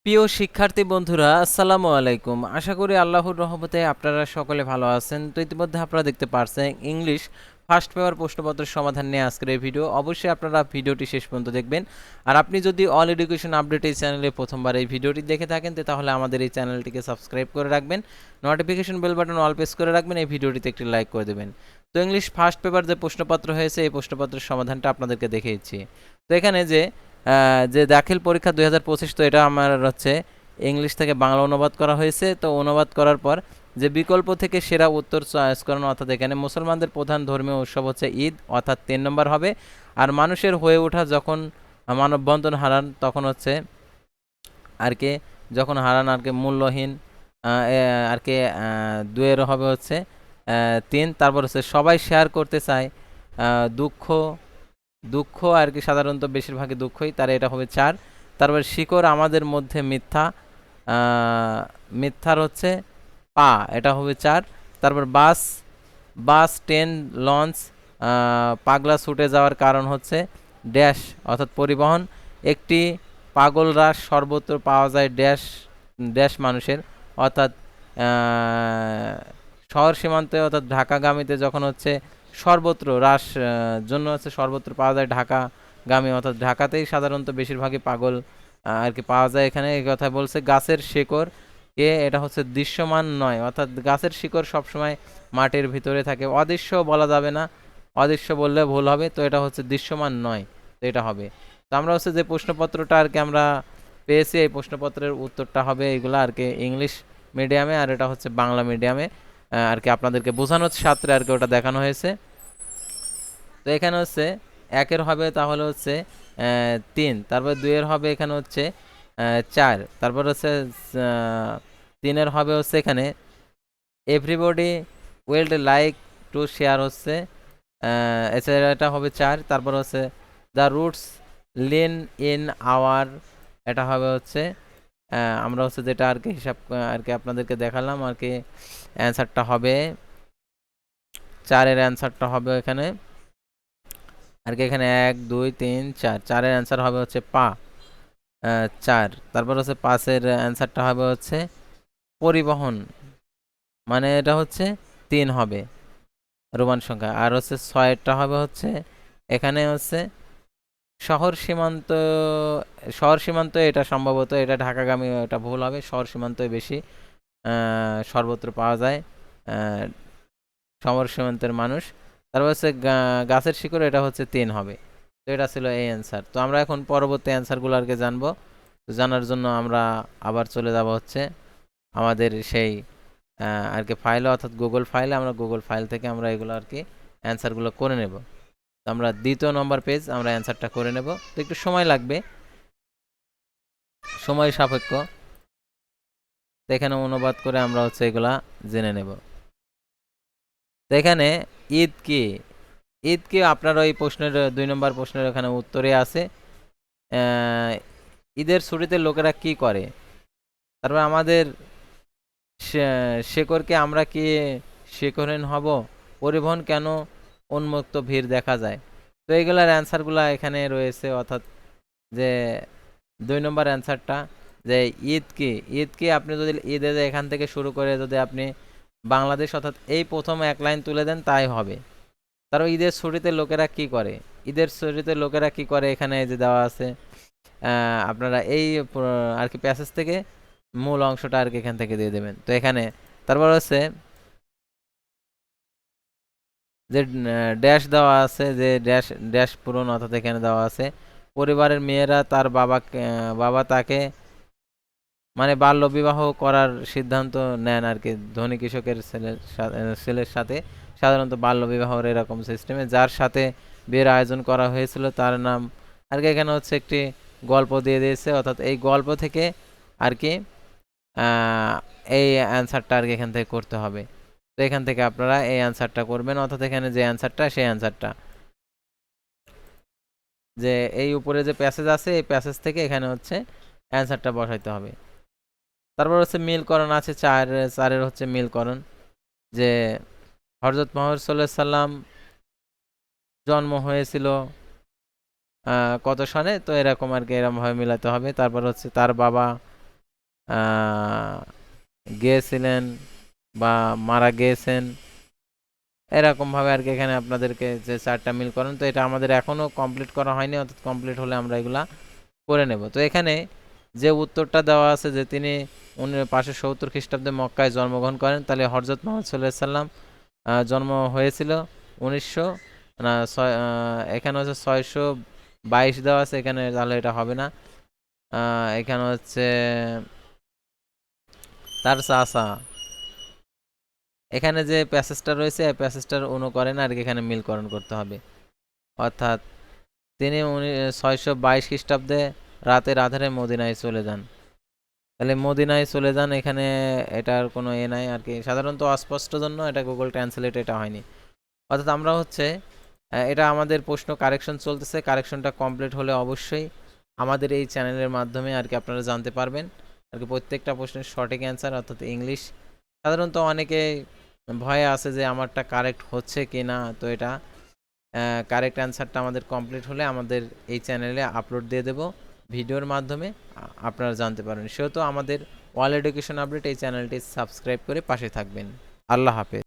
প্রিয় শিক্ষার্থী বন্ধুরা, আসসালামু আলাইকুম। আশা করি আল্লাহর রহমতে আপনারা সকলে ভালো আছেন। তো ইতিমধ্যে আপনারা দেখতে পারছেন ইংলিশ ফার্স্ট পেপার প্রশ্নপত্রের সমাধান নিয়ে আজকের এই ভিডিও। অবশ্যই আপনারা ভিডিওটি শেষ পর্যন্ত দেখবেন। আর আপনি যদি অল এডুকেশন আপডেট এই চ্যানেলে প্রথমবার এই ভিডিওটি দেখে থাকেন তাহলে আমাদের এই চ্যানেলটিকে সাবস্ক্রাইব করে রাখবেন, notification bell button all press করে রাখবেন, এই ভিডিওটিতে একটি লাইক করে দেবেন। তো ইংলিশ ফার্স্ট পেপার যে প্রশ্নপত্র হয়েছে এই প্রশ্নপত্রের সমাধানটা আপনাদেরকে দেখিয়েছি। তো এখানে যে দাখিল পরীক্ষা 2025, তো এটা আমার হচ্ছে ইংলিশ থেকে বাংলা অনুবাদ করা হয়েছে। তো অনুবাদ করার পর যে বিকল্প থেকে সেরা উত্তর চয়েস করানো, অর্থাৎ এখানে মুসলমানদের প্রধান ধর্মীয় উৎসব হচ্ছে ঈদ, অর্থাৎ 3 নম্বর হবে। আর মানুষের হয়ে ওঠা যখন মানববন্ধন হারান তখন হচ্ছে আর কি, যখন হারান আর কি মূল্যহীন, আর কি দুয়ের হবে হচ্ছে 3। তারপর হচ্ছে সবাই শেয়ার করতে চায় দুঃখ, দুঃখ আর কি সাধারণত বেশিরভাগই দুঃখই, তার এটা হবে 4। তারপর শিকড় আমাদের মধ্যে মিথ্যা, মিথ্যার হচ্ছে পা, এটা হবে 4। তারপর বাস, বাস ট্রেন লঞ্চ পাগলা ছুটে যাওয়ার কারণ হচ্ছে ড্যাশ, অর্থাৎ পরিবহন। একটি পাগল রাস সর্বত্র পাওয়া যায় ড্যাশ, ড্যাশ মানুষের, অর্থাৎ শহর সীমান্তে অর্থাৎ ঢাকাগামীতে যখন হচ্ছে সর্বত্র রাস জন্য হচ্ছে সর্বত্র পাওয়া যায় ঢাকাগামী, অর্থাৎ ঢাকাতেই সাধারণত বেশিরভাগই পাগল আর কি পাওয়া যায়। এখানে এই কথা বলছে গাছের শিকড় এটা হচ্ছে দৃশ্যমান নয়, অর্থাৎ গাছের শিকড় সবসময় মাটির ভিতরে থাকে। অদৃশ্য বলা যাবে না, অদৃশ্য বললে ভুল হবে, তো এটা হচ্ছে দৃশ্যমান নয়, তো এটা হবে। তো আমরা হচ্ছে যে প্রশ্নপত্রটা আর কি আমরা পেয়েছি, এই প্রশ্নপত্রের উত্তরটা হবে এইগুলো আর কি ইংলিশ মিডিয়ামে, আর এটা হচ্ছে বাংলা মিডিয়ামে আর কি আপনাদেরকে বোঝানোর সাথে আর কি ওটা দেখানো হয়েছে। তো এখানে হচ্ছে একের হবে তাহলে হচ্ছে 3, তারপর দুইয়ের হবে এখানে হচ্ছে 4, তারপর হচ্ছে 3-এর হবে হচ্ছে এখানে everybody would like to share হচ্ছে এছাড়া এটা হবে 4। তারপর হচ্ছে the roots lean in our, এটা হবে হচ্ছে আমরা হচ্ছে যেটা আর কি হিসাব আর কি আপনাদেরকে দেখালাম আর কি, অ্যান্সারটা হবে 4-এর অ্যান্সারটা হবে এখানে আর কি, এখানে 1 2 3 4, 4-এর অ্যান্সার হবে হচ্ছে পা 4। তারপর হচ্ছে 5-এর অ্যান্সারটা হবে হচ্ছে পরিবহন, মানে এটা হচ্ছে 3 হবে রোমান সংখ্যা। আর হচ্ছে 6-এরটা হবে হচ্ছে এখানে হচ্ছে শহর সীমান্ত, শহর সীমান্ত এটা সম্ভবত এটা ঢাকাগামী, এটা ভুল হবে, শহর সীমান্তই বেশি সর্বত্র পাওয়া যায় শহর সীমান্তের মানুষ। তারপর হচ্ছে গাছের শিকড়, এটা হচ্ছে 3 হবে। তো এটা ছিল এই অ্যান্সার। তো আমরা এখন পরবর্তী অ্যান্সারগুলো আর কি জানবো। তো জানার জন্য আমরা আবার চলে যাব হচ্ছে আমাদের সেই আর কি ফাইলে, অর্থাৎ গুগল ফাইলে। আমরা গুগল ফাইল থেকে আমরা এগুলো আর কি অ্যান্সারগুলো করে নেব। তো আমরা 2য় নম্বর পেজ আমরা অ্যান্সারটা করে নেব। তো একটু সময় লাগবে, সময় সাপেক্ষ, তো এখানে অনুবাদ করে আমরা হচ্ছে এগুলা জেনে নেব। তো এখানে ঈদ কি, ঈদ কি আপনার ওই প্রশ্নের 2 নম্বর প্রশ্নের ওখানে উত্তরে আছে ঈদের ছুটিতে লোকেরা কি করে। তারপর আমাদের শেকড়কে আমরা কি শেকড়হীন হব, পরিবহন কেন উন্মুক্ত ভিড় দেখা যায়। তো এইগুলার অ্যান্সারগুলা এখানে রয়েছে, অর্থাৎ যে 2 নম্বর অ্যান্সারটা যে ঈদ কি, ঈদ কি আপনি যদি ঈদে এখান থেকে শুরু করে যদি আপনি বাংলাদেশ অর্থাৎ এই প্রথম এক লাইন তুলে দেন তাই হবে। তারপর ঈদের ছুটিতে লোকেরা কি করে, ঈদের ছুটিতে লোকেরা কি করে এখানে যে দেওয়া আছে আপনারা এই আর কি প্যাসেজ থেকে মূল অংশটা আর কি এখান থেকে দিয়ে দেবেন। তো এখানে তারপর হচ্ছে যে ড্যাশ দেওয়া আছে, যে ড্যাশ ড্যাশ পূরণ, অর্থাৎ এখানে দেওয়া আছে পরিবারের মেয়েরা তার বাবা তাকে মানে বাল্য বিবাহ করার সিদ্ধান্ত নেন আর কি ধনী কৃষকের ছেলের সাথে, সাধারণত বাল্য বিবাহের এরকম সিস্টেমে যার সাথে বিয়ের আয়োজন করা হয়েছিল তার নাম আর কি এখানে হচ্ছে একটি গল্প দিয়ে দিয়েছে, অর্থাৎ এই গল্প থেকে আর কি এই অ্যান্সারটা আর কি এখান থেকে করতে হবে। তো এখান থেকে আপনারা এই অ্যান্সারটা করবেন, অর্থাৎ এখানে যে অ্যান্সারটা সেই অ্যান্সারটা যে এই উপরে যে প্যাসেজ আছে এই প্যাসেজ থেকে এখানে হচ্ছে অ্যান্সারটা বসাইতে হবে। তারপর হচ্ছে মিলকরণ আছে 4-এর হচ্ছে মিলকরণ, যে হযরত মুহাম্মদ সাল্লাল্লাহু আলাইহি সাল্লাম জন্ম হয়েছিল কত সনে, তো এরকম আর কি এরকম ভাবে মিলাতে হবে। তারপর হচ্ছে তার বাবা গিয়েছিলেন বা মারা গিয়েছেন, এরকমভাবে আর কি এখানে আপনাদেরকে যে 4টা মিল করেন। তো এটা আমাদের এখনও কমপ্লিট করা হয়নি, অর্থাৎ কমপ্লিট হলে আমরা এগুলা করে নেব। তো এখানে যে উত্তরটা দেওয়া আছে যে তিনি 570 খ্রিস্টাব্দে মক্কায় জন্মগ্রহণ করেন, তাহলে হযরত মুহাম্মদ সাল্লাল্লাহু আলাইহি সাল্লাম জন্ম হয়েছিল 1900 না এখানে হচ্ছে 622 দেওয়া আছে এখানে, তাহলে এটা হবে না। এখানে হচ্ছে তার চাচা, এখানে যে প্যাসেজটা রয়েছে এই প্যাসেজটার অনুকরণে আর কি এখানে মিলকরণ করতে হবে। অর্থাৎ তিনি 622 খ্রিস্টাব্দে রাতের আধারে মদিনায় চলে যান। তাহলে মদিনায় চলে যান, এখানে এটার কোনো নাই আর কি, সাধারণত অস্পষ্ট জন্য এটা গুগল ট্রান্সলেট এটা হয়নি। অর্থাৎ আমরা হচ্ছে এটা আমাদের প্রশ্ন কারেকশন চলতেছে, কারেকশনটা কমপ্লিট হলে অবশ্যই আমাদের এই চ্যানেলের মাধ্যমে আর কি আপনারা জানতে পারবেন আর কি প্রত্যেকটা প্রশ্নের সঠিক অ্যান্সার। অর্থাৎ ইংলিশ সাধারণত অনেকে ভয়ে আছে যে আমারটা কারেক্ট হচ্ছে কি না, তো এটা কারেক্ট অ্যান্সারটা আমাদের কমপ্লিট হলে আমাদের এই চ্যানেলে আপলোড দিয়ে দেব ভিডিওর মাধ্যমে, আপনারা জানতে পারেন। সেহেতু আমাদের ওয়ার্ল্ড এডুকেশন আপডেট এই চ্যানেলটি সাবস্ক্রাইব করে পাশে থাকবেন। আল্লাহ হাফেজ।